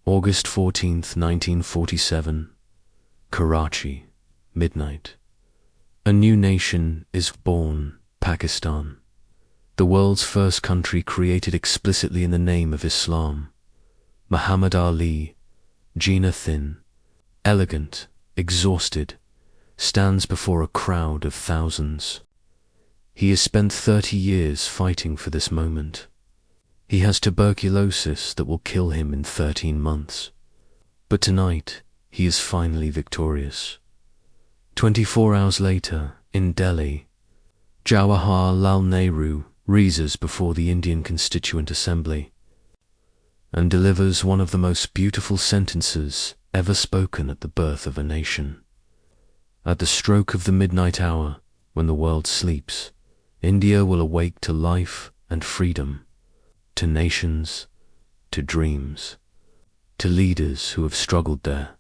August 14th, 1947, Karachi, midnight. A new nation is born, Pakistan, the world's first country created explicitly in the name of Islam. Muhammad Ali, Jinnah thin, elegant, exhausted, stands before a crowd of thousands. He has spent 30 years fighting for this moment. He has tuberculosis that will kill him in 13 months. But tonight, he is finally victorious. 24 hours later, in Delhi, Jawaharlal Nehru rises before the Indian Constituent Assembly and delivers one of the most beautiful sentences ever spoken at the birth of a nation. At the stroke of the midnight hour, when the world sleeps, India will awake to life and freedom, to nations, to dreams, to leaders who have struggled there.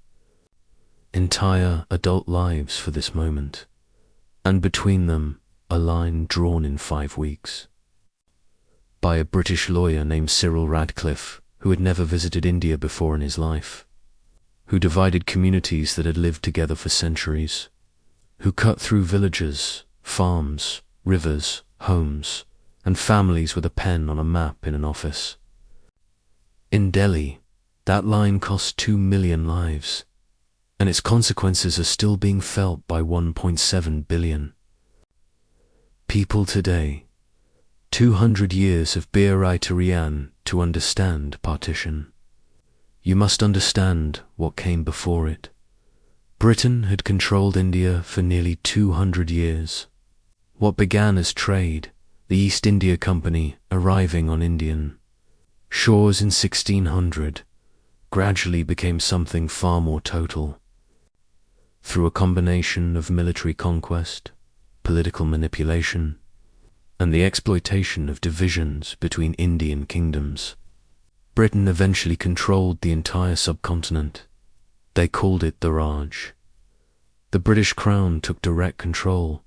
Entire adult lives for this moment, and between them a line drawn in 5 weeks. By a British lawyer named Cyril Radcliffe, who had never visited India before in his life, who divided communities that had lived together for centuries, who cut through villages, farms, rivers, homes, and families with a pen on a map in an office. In Delhi, that line cost 2 million lives, and its consequences are still being felt by 1.7 billion. People today, 200 years of Bir-i-Tarian to understand partition. You must understand what came before it. Britain had controlled India for nearly 200 years. What began as trade, the East India Company arriving on Indian shores in 1600, gradually became something far more total. Through a combination of military conquest, political manipulation, and the exploitation of divisions between Indian kingdoms, Britain eventually controlled the entire subcontinent. They called it the Raj. The British Crown took direct control.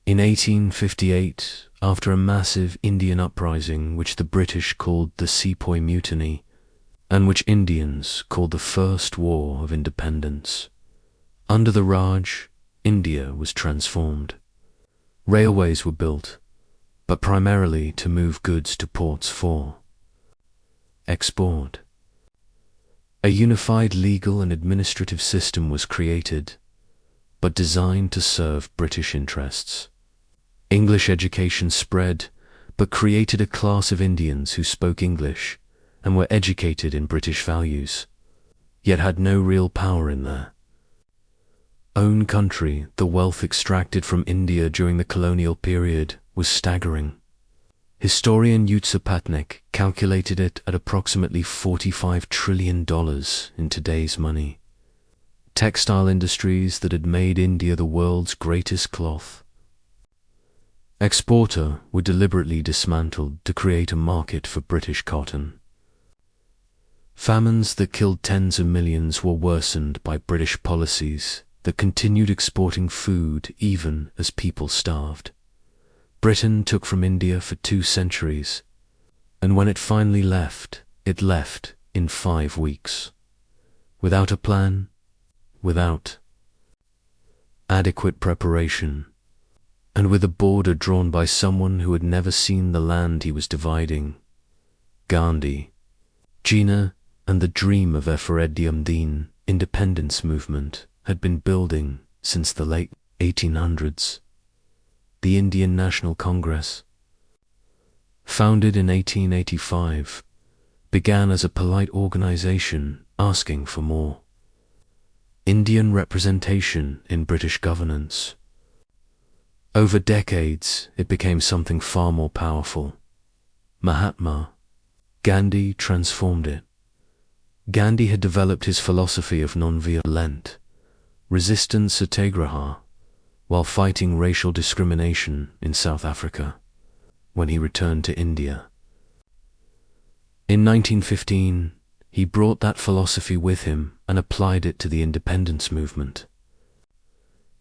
In 1858, after a massive Indian uprising which the British called the Sepoy Mutiny, and which Indians called the First War of Independence, under the Raj, India was transformed. Railways were built, but primarily to move goods to ports for export. A unified legal and administrative system was created, but designed to serve British interests. English education spread, but created a class of Indians who spoke English and were educated in British values, yet had no real power in their own country. The wealth extracted from India during the colonial period was staggering. Historian Yutsa Patnaik calculated it at approximately $45 trillion in today's money. Textile industries that had made India the world's greatest cloth exporter were deliberately dismantled to create a market for British cotton. Famines that killed tens of millions were worsened by British policies that continued exporting food even as people starved. Britain took from India for 2 centuries, and when it finally left, it left in 5 weeks. Without a plan, without adequate preparation, and with a border drawn by someone who had never seen the land he was dividing. Gandhi, Jinnah, and the dream of Efferediumdeen independence movement had been building since the late 1800s. The Indian National Congress, founded in 1885, began as a polite organization asking for more Indian representation in British governance. Over decades, it became something far more powerful. Mahatma Gandhi transformed it. Gandhi had developed his philosophy of non-violent resistance satyagraha while fighting racial discrimination in South Africa when he returned to India. In 1915, he brought that philosophy with him and applied it to the independence movement.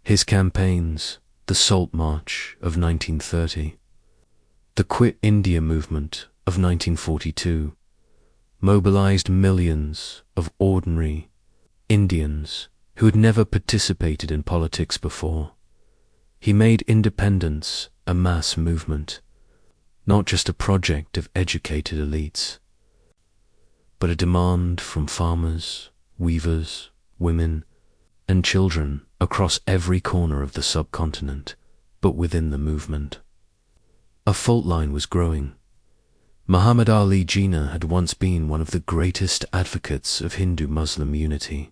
His campaigns, the Salt March of 1930, the Quit India movement of 1942, mobilized millions of ordinary Indians who had never participated in politics before. He made independence a mass movement, not just a project of educated elites, but a demand from farmers, weavers, women, and children across every corner of the subcontinent, but within the movement. A fault line was growing. Muhammad Ali Jinnah had once been one of the greatest advocates of Hindu-Muslim unity.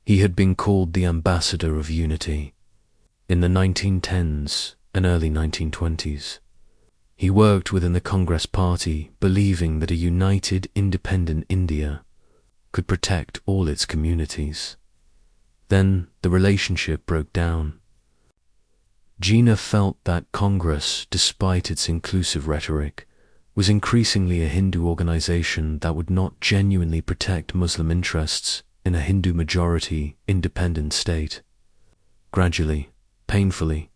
He had been called the ambassador of unity in the 1910s and early 1920s. He worked within the Congress Party, believing that a united, independent India could protect all its communities. Then the relationship broke down. Jinnah felt that Congress, despite its inclusive rhetoric, was increasingly a Hindu organization that would not genuinely protect Muslim interests in a Hindu-majority, independent state. Gradually, painfully,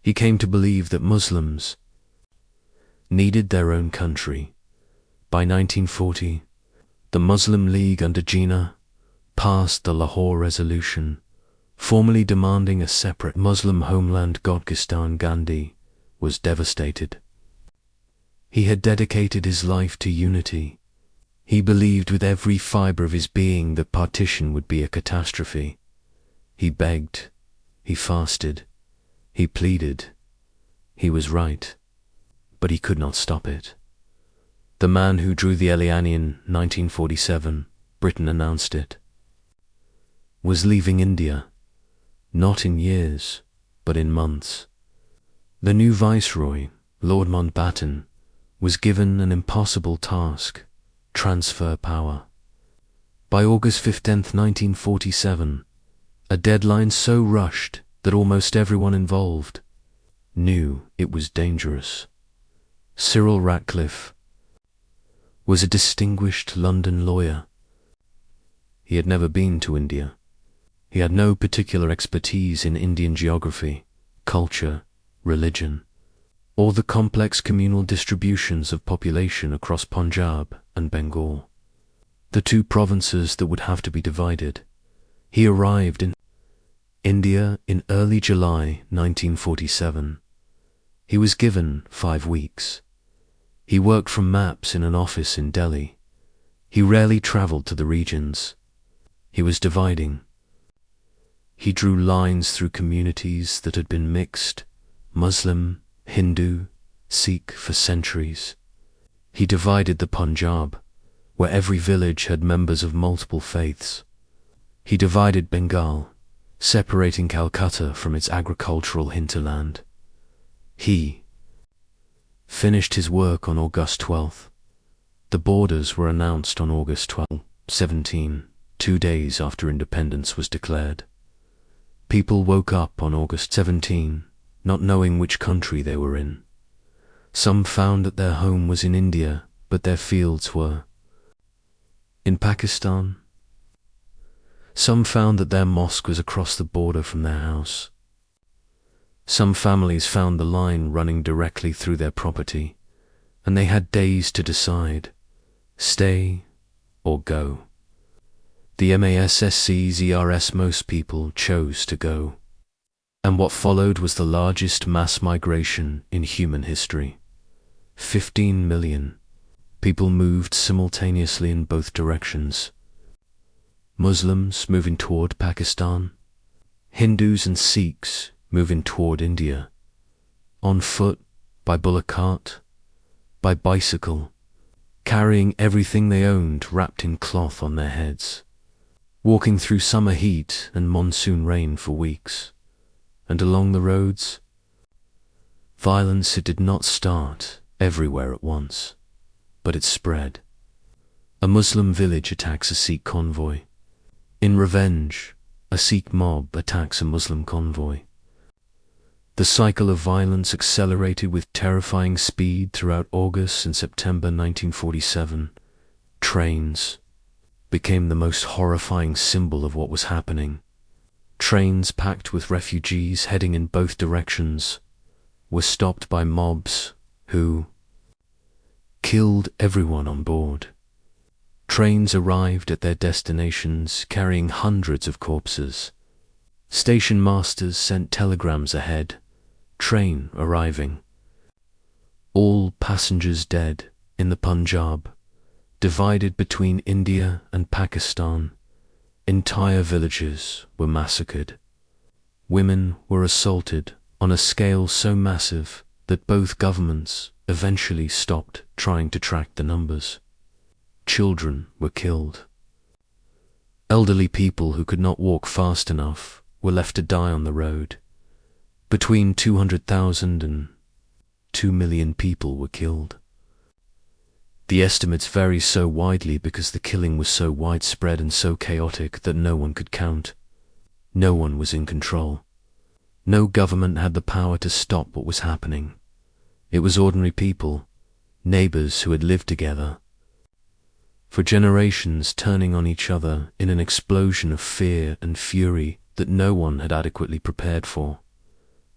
he came to believe that Muslims needed their own country. By 1940, the Muslim League under Jinnah passed the Lahore Resolution, formally demanding a separate Muslim homeland. Gandhi was devastated. He had dedicated his life to unity. He believed with every fiber of his being that partition would be a catastrophe. He begged, he fasted, he pleaded. He was right, but he could not stop it. The man who drew the Eliani in 1947, Britain announced it, was leaving India, not in years, but in months. The new Viceroy, Lord Mountbatten, was given an impossible task: transfer power. By August 15, 1947, a deadline so rushed that almost everyone involved knew it was dangerous. Cyril Radcliffe was a distinguished London lawyer. He had never been to India. He had no particular expertise in Indian geography, culture, religion, or the complex communal distributions of population across Punjab and Bengal, the two provinces that would have to be divided. He arrived in India in early July 1947. He was given 5 weeks. He worked from maps in an office in Delhi. He rarely travelled to the regions. He was dividing. He drew lines through communities that had been mixed, Muslim, Hindu, Sikh for centuries. He divided the Punjab, where every village had members of multiple faiths. He divided Bengal, separating Calcutta from its agricultural hinterland. He finished his work on August 12th. The borders were announced on August 17, 2 days after independence was declared. People woke up on August 17, not knowing which country they were in. Some found that their home was in India, but their fields were in Pakistan. Some found that their mosque was across the border from their house. Some families found the line running directly through their property, and they had days to decide, stay or go. The Massacres, most people chose to go. And what followed was the largest mass migration in human history. 15 million people moved simultaneously in both directions. Muslims moving toward Pakistan, Hindus and Sikhs moving toward India, on foot, by bullock cart, by bicycle, carrying everything they owned wrapped in cloth on their heads, walking through summer heat and monsoon rain for weeks. And along the roads, violence. It did not start everywhere at once, but it spread. A Muslim village attacks a Sikh convoy. In revenge, a Sikh mob attacks a Muslim convoy. The cycle of violence accelerated with terrifying speed throughout August and September 1947. Trains became the most horrifying symbol of what was happening. Trains packed with refugees heading in both directions were stopped by mobs who killed everyone on board. Trains arrived at their destinations carrying hundreds of corpses. Station masters sent telegrams ahead, train arriving. All passengers dead in the Punjab, divided between India and Pakistan. Entire villages were massacred. Women were assaulted on a scale so massive that both governments eventually stopped trying to track the numbers. Children were killed. Elderly people who could not walk fast enough were left to die on the road. Between 200,000 and 2 million people were killed. The estimates vary so widely because the killing was so widespread and so chaotic that no one could count. No one was in control. No government had the power to stop what was happening. It was ordinary people, neighbors who had lived together for generations, turning on each other in an explosion of fear and fury that no one had adequately prepared for,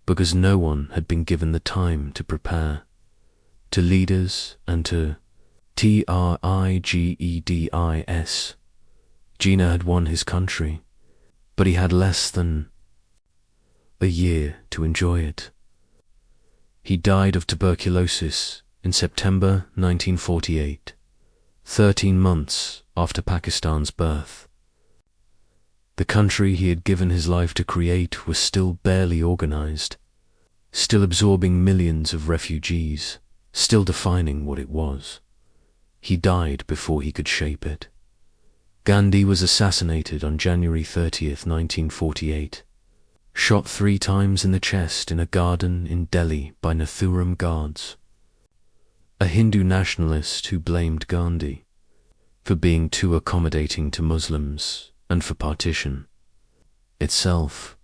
because no one had been given the time to prepare. To leaders and to Trigedis, Jinnah had won his country, but he had less than a year to enjoy it. He died of tuberculosis in September 1948, 13 months after Pakistan's birth. The country he had given his life to create was still barely organized, still absorbing millions of refugees, still defining what it was. He died before he could shape it. Gandhi was assassinated on January 30th, 1948, shot 3 times in the chest in a garden in Delhi by Nathuram guards. A Hindu nationalist who blamed Gandhi for being too accommodating to Muslims and for partition itself.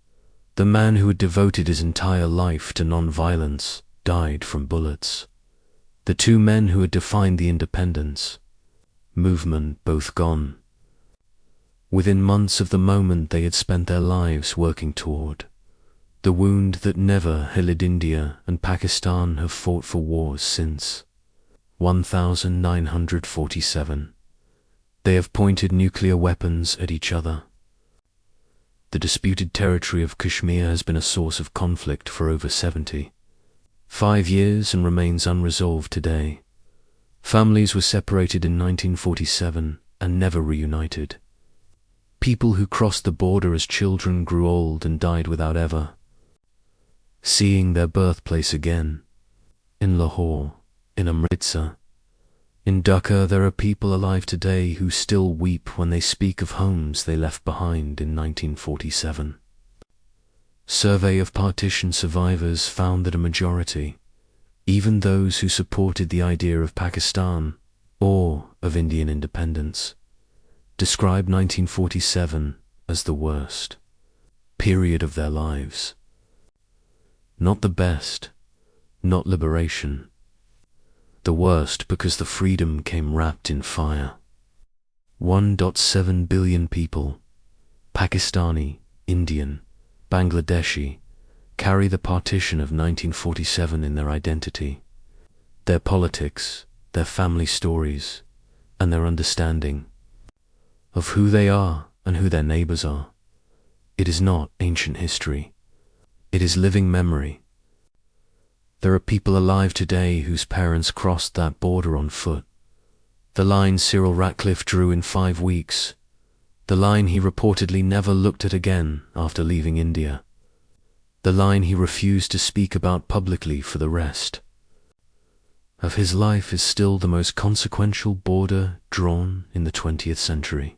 The man who had devoted his entire life to non-violence died from bullets. The 2 men who had defined the independence movement both gone. Within months of the moment they had spent their lives working toward. The wound that never healed. India and Pakistan have fought for wars since 1947. They have pointed nuclear weapons at each other. The disputed territory of Kashmir has been a source of conflict for over 75 years and remains unresolved today. Families were separated in 1947 and never reunited. People who crossed the border as children grew old and died without ever seeing their birthplace again. In Lahore, in Amritsar, in Dhaka, there are people alive today who still weep when they speak of homes they left behind in 1947. Survey of partition survivors found that a majority, even those who supported the idea of Pakistan or of Indian independence, described 1947 as the worst period of their lives. Not the best, not liberation. The worst because the freedom came wrapped in fire. 1.7 billion people, Pakistani, Indian, Bangladeshi, carry the partition of 1947 in their identity, their politics, their family stories, and their understanding of who they are and who their neighbors are. It is not ancient history. It is living memory. There are people alive today whose parents crossed that border on foot. The line Cyril Radcliffe drew in 5 weeks. The line he reportedly never looked at again after leaving India. The line he refused to speak about publicly for the rest of his life is still the most consequential border drawn in the 20th century.